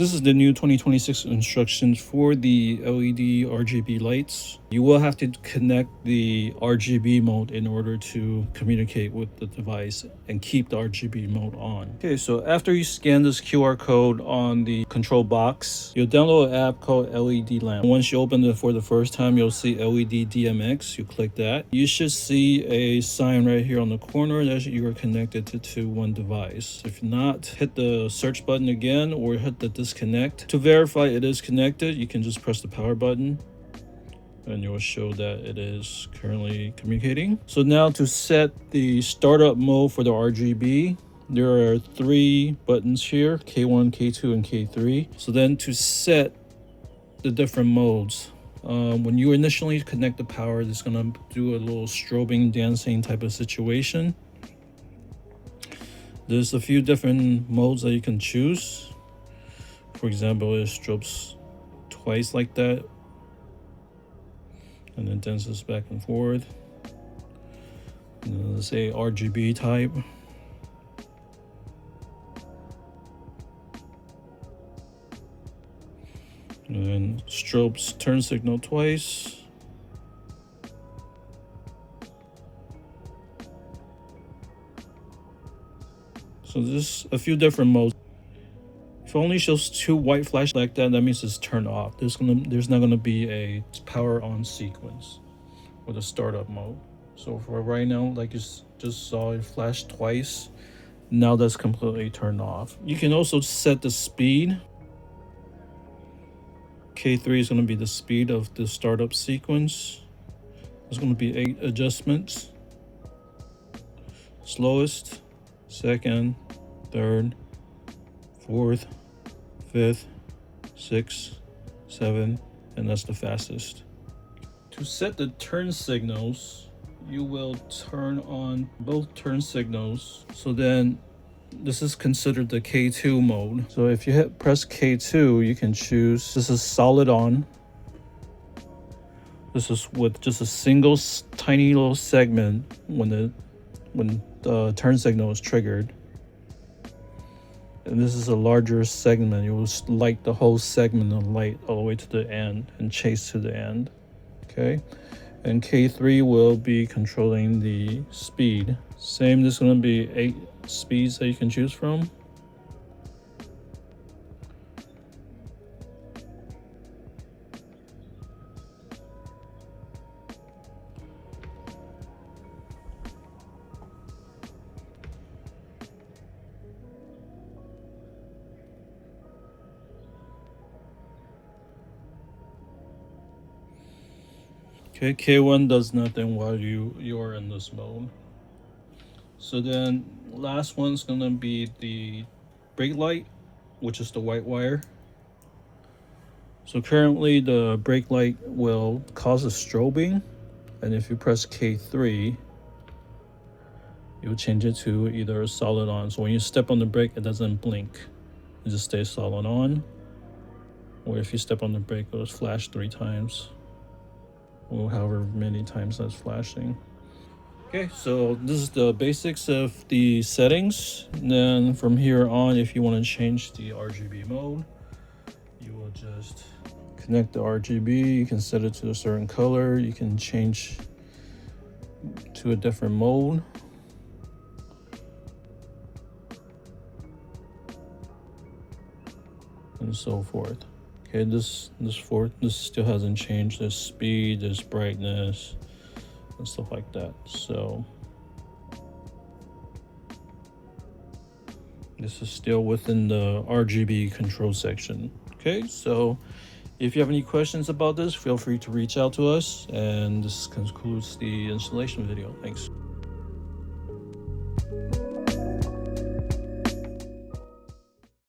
This is the new 2026 instructions for the LED RGB lights. You will have to connect the RGB mode in order to communicate with the device and keep the RGB mode on. Okay, so after you scan this QR code on the control box, you'll download an app called LED Lamp. Once you open it for the first time, you'll see LED DMX. You click that. You should see a sign right here on the corner that you are connected to one device. If not, hit the search button again or hit the disconnect. To verify it is connected, you can just press the power button and it will show that it is currently communicating. So now to set the startup mode for the RGB, there are 3 buttons here, K1, K2, and K3. So then to set the different modes, when you initially connect the power, it's gonna do a little strobing, dancing type of situation. There's a few different modes that you can choose. For example, it strobes twice like that, and then dances back and forth. And then let's say RGB type. And then strobes turn signal twice. So there's a few different modes. If it only shows 2 white flash like that, that means it's turned off. There's not gonna be a power on sequence or the startup mode. So for right now, like you just saw, it flashed twice. Now that's completely turned off. You can also set the speed. K3 is gonna be the speed of the startup sequence. There's gonna be 8 adjustments. Slowest, second, third, fourth, fifth, sixth, seventh, and that's the fastest. To set the turn signals, you will turn on both turn signals. So then this is considered the K2 mode. So if you press K2, you can choose, this is solid on. This is with just a single tiny little segment when the turn signal is triggered. And this is a larger segment. You will light the whole segment of light all the way to the end and chase to the end. Okay. And K3 will be controlling the speed. Same, there's going to be 8 speeds that you can choose from. Okay, K1 does nothing while you are in this mode. So then last one's gonna be the brake light, which is the white wire. So currently the brake light will cause a strobing, and if you press K3, you'll change it to either solid on. So when you step on the brake, it doesn't blink. It just stays solid on. Or if you step on the brake, it'll flash 3 times. Or however many times that's flashing. Okay, so this is the basics of the settings. And then from here on, if you want to change the RGB mode, you will just connect the RGB. You can set it to a certain color. You can change to a different mode. And so forth. Okay, this still hasn't changed. There's speed, there's brightness, and stuff like that. So this is still within the RGB control section. Okay, so if you have any questions about this, feel free to reach out to us. And this concludes the installation video. Thanks.